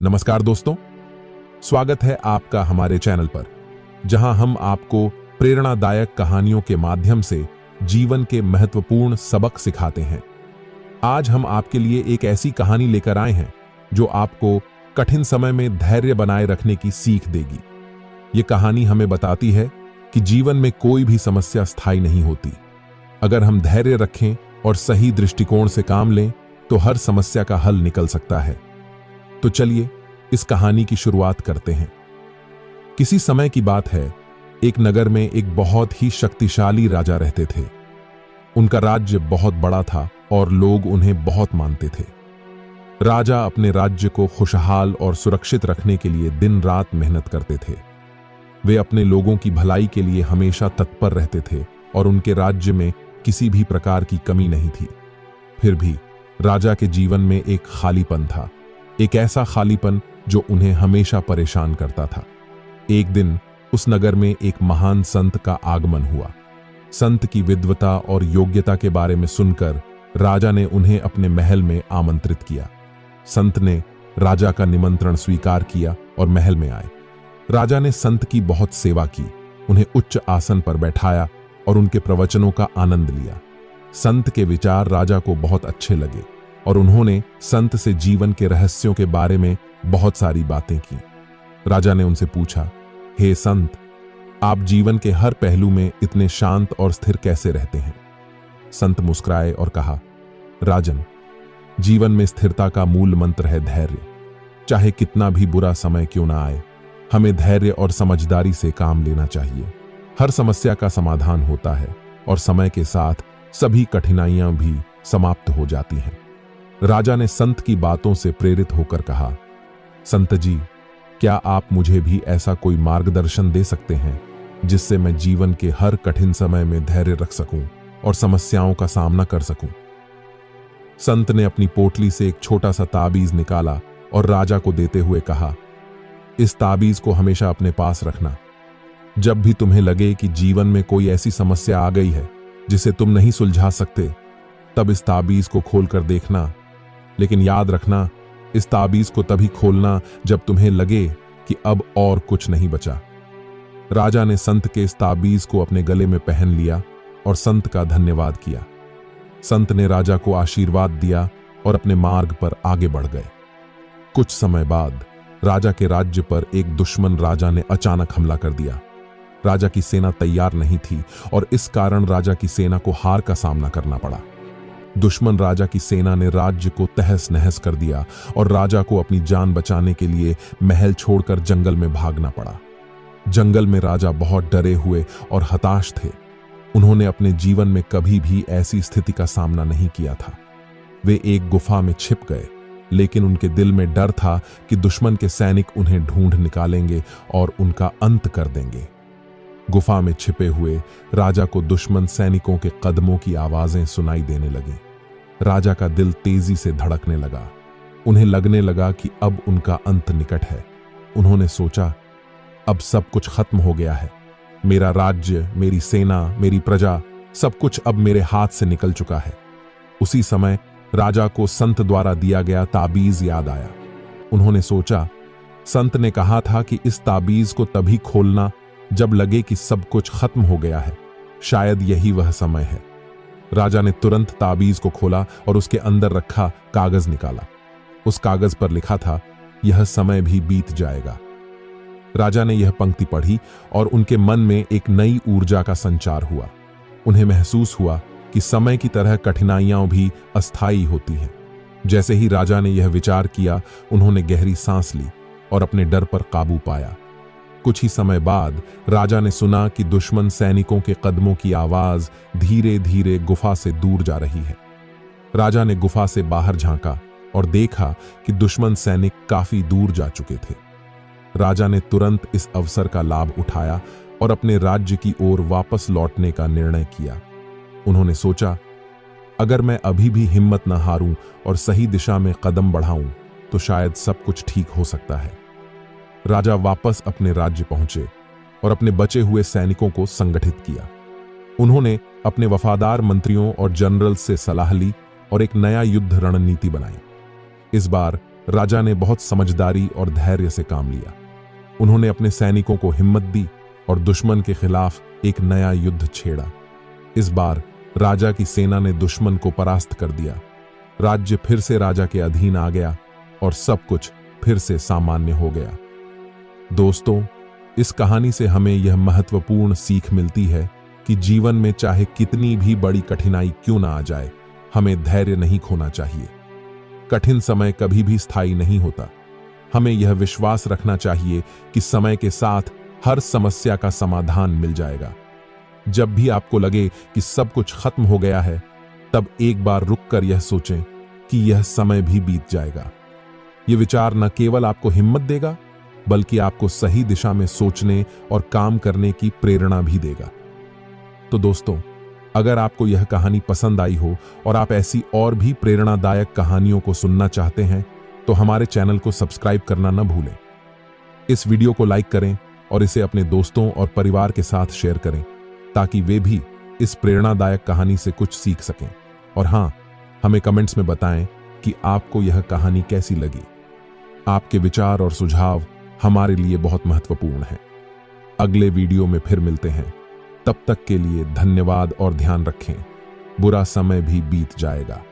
नमस्कार दोस्तों, स्वागत है आपका हमारे चैनल पर, जहां हम आपको प्रेरणादायक कहानियों के माध्यम से जीवन के महत्वपूर्ण सबक सिखाते हैं। आज हम आपके लिए एक ऐसी कहानी लेकर आए हैं जो आपको कठिन समय में धैर्य बनाए रखने की सीख देगी। ये कहानी हमें बताती है कि जीवन में कोई भी समस्या स्थायी नहीं होती। अगर हम धैर्य रखें और सही दृष्टिकोण से काम लें तो हर समस्या का हल निकल सकता है। तो चलिए इस कहानी की शुरुआत करते हैं। किसी समय की बात है, एक नगर में एक बहुत ही शक्तिशाली राजा रहते थे। उनका राज्य बहुत बड़ा था और लोग उन्हें बहुत मानते थे। राजा अपने राज्य को खुशहाल और सुरक्षित रखने के लिए दिन रात मेहनत करते थे। वे अपने लोगों की भलाई के लिए हमेशा तत्पर रहते थे और उनके राज्य में किसी भी प्रकार की कमी नहीं थी। फिर भी राजा के जीवन में एक खालीपन था, एक ऐसा खालीपन जो उन्हें हमेशा परेशान करता था। एक दिन उस नगर में एक महान संत का आगमन हुआ। संत की विद्वता और योग्यता के बारे में सुनकर राजा ने उन्हें अपने महल में आमंत्रित किया। संत ने राजा का निमंत्रण स्वीकार किया और महल में आए। राजा ने संत की बहुत सेवा की, उन्हें उच्च आसन पर बैठाया और उनके प्रवचनों का आनंद लिया। संत के विचार राजा को बहुत अच्छे लगे और उन्होंने संत से जीवन के रहस्यों के बारे में बहुत सारी बातें की। राजा ने उनसे पूछा, हे संत, आप जीवन के हर पहलू में इतने शांत और स्थिर कैसे रहते हैं? संत मुस्कुराए और कहा, राजन, जीवन में स्थिरता का मूल मंत्र है धैर्य। चाहे कितना भी बुरा समय क्यों ना आए, हमें धैर्य और समझदारी से काम लेना चाहिए। हर समस्या का समाधान होता है और समय के साथ सभी कठिनाइयां भी समाप्त हो जाती हैं। राजा ने संत की बातों से प्रेरित होकर कहा, संत जी, क्या आप मुझे भी ऐसा कोई मार्गदर्शन दे सकते हैं जिससे मैं जीवन के हर कठिन समय में धैर्य रख सकूं और समस्याओं का सामना कर सकूं? संत ने अपनी पोटली से एक छोटा सा ताबीज निकाला और राजा को देते हुए कहा, इस ताबीज को हमेशा अपने पास रखना। जब भी तुम्हें लगे कि जीवन में कोई ऐसी समस्या आ गई है जिसे तुम नहीं सुलझा सकते, तब इस ताबीज को खोलकर देखना। लेकिन याद रखना, इस ताबीज को तभी खोलना जब तुम्हें लगे कि अब और कुछ नहीं बचा। राजा ने संत के इस ताबीज को अपने गले में पहन लिया और संत का धन्यवाद किया। संत ने राजा को आशीर्वाद दिया और अपने मार्ग पर आगे बढ़ गए। कुछ समय बाद राजा के राज्य पर एक दुश्मन राजा ने अचानक हमला कर दिया। राजा की सेना तैयार नहीं थी और इस कारण राजा की सेना को हार का सामना करना पड़ा। दुश्मन राजा की सेना ने राज्य को तहस नहस कर दिया और राजा को अपनी जान बचाने के लिए महल छोड़कर जंगल में भागना पड़ा। जंगल में राजा बहुत डरे हुए और हताश थे। उन्होंने अपने जीवन में कभी भी ऐसी स्थिति का सामना नहीं किया था। वे एक गुफा में छिप गए, लेकिन उनके दिल में डर था कि दुश्मन के सैनिक उन्हें ढूंढ निकालेंगे और उनका अंत कर देंगे। गुफा में छिपे हुए राजा को दुश्मन सैनिकों के कदमों की आवाजें सुनाई देने लगी। राजा का दिल तेजी से धड़कने लगा। उन्हें लगने लगा कि अब उनका अंत निकट है। उन्होंने सोचा, अब सब कुछ खत्म हो गया है। मेरा राज्य, मेरी सेना, मेरी प्रजा, सब कुछ अब मेरे हाथ से निकल चुका है। उसी समय राजा को संत द्वारा दिया गया ताबीज याद आया। उन्होंने सोचा, संत ने कहा था कि इस ताबीज को तभी खोलना जब लगे कि सब कुछ खत्म हो गया है। शायद यही वह समय है। राजा ने तुरंत ताबीज को खोला और उसके अंदर रखा कागज निकाला। उस कागज पर लिखा था, यह समय भी बीत जाएगा। राजा ने यह पंक्ति पढ़ी और उनके मन में एक नई ऊर्जा का संचार हुआ। उन्हें महसूस हुआ कि समय की तरह कठिनाइयां भी अस्थायी होती हैं। जैसे ही राजा ने यह विचार किया, उन्होंने गहरी सांस ली और अपने डर पर काबू पाया। कुछ ही समय बाद राजा ने सुना कि दुश्मन सैनिकों के कदमों की आवाज धीरे धीरे गुफा से दूर जा रही है। राजा ने गुफा से बाहर झांका और देखा कि दुश्मन सैनिक काफी दूर जा चुके थे। राजा ने तुरंत इस अवसर का लाभ उठाया और अपने राज्य की ओर वापस लौटने का निर्णय किया। उन्होंने सोचा, अगर मैं अभी भी हिम्मत न हारूं और सही दिशा में कदम बढ़ाऊं तो शायद सब कुछ ठीक हो सकता है। राजा वापस अपने राज्य पहुंचे और अपने बचे हुए सैनिकों को संगठित किया। उन्होंने अपने वफादार मंत्रियों और जनरल से सलाह ली और एक नया युद्ध रणनीति बनाई। इस बार राजा ने बहुत समझदारी और धैर्य से काम लिया। उन्होंने अपने सैनिकों को हिम्मत दी और दुश्मन के खिलाफ एक नया युद्ध छेड़ा। इस बार राजा की सेना ने दुश्मन को परास्त कर दिया। राज्य फिर से राजा के अधीन आ गया और सब कुछ फिर से सामान्य हो गया। दोस्तों, इस कहानी से हमें यह महत्वपूर्ण सीख मिलती है कि जीवन में चाहे कितनी भी बड़ी कठिनाई क्यों ना आ जाए, हमें धैर्य नहीं खोना चाहिए। कठिन समय कभी भी स्थायी नहीं होता। हमें यह विश्वास रखना चाहिए कि समय के साथ हर समस्या का समाधान मिल जाएगा। जब भी आपको लगे कि सब कुछ खत्म हो गया है, तब एक बार रुककर यह सोचें कि यह समय भी बीत जाएगा। यह विचार न केवल आपको हिम्मत देगा, बल्कि आपको सही दिशा में सोचने और काम करने की प्रेरणा भी देगा। तो दोस्तों, अगर आपको यह कहानी पसंद आई हो और आप ऐसी और भी प्रेरणादायक कहानियों को सुनना चाहते हैं, तो हमारे चैनल को सब्सक्राइब करना न भूलें। इस वीडियो को लाइक करें और इसे अपने दोस्तों और परिवार के साथ शेयर करें, ताकि वे भी इस प्रेरणादायक कहानी से कुछ सीख सकें। और हाँ, हमें कमेंट्स में बताएं कि आपको यह कहानी कैसी लगी। आपके विचार और सुझाव हमारे लिए बहुत महत्वपूर्ण हैं। अगले वीडियो में फिर मिलते हैं। तब तक के लिए धन्यवाद और ध्यान रखें। बुरा समय भी बीत जाएगा।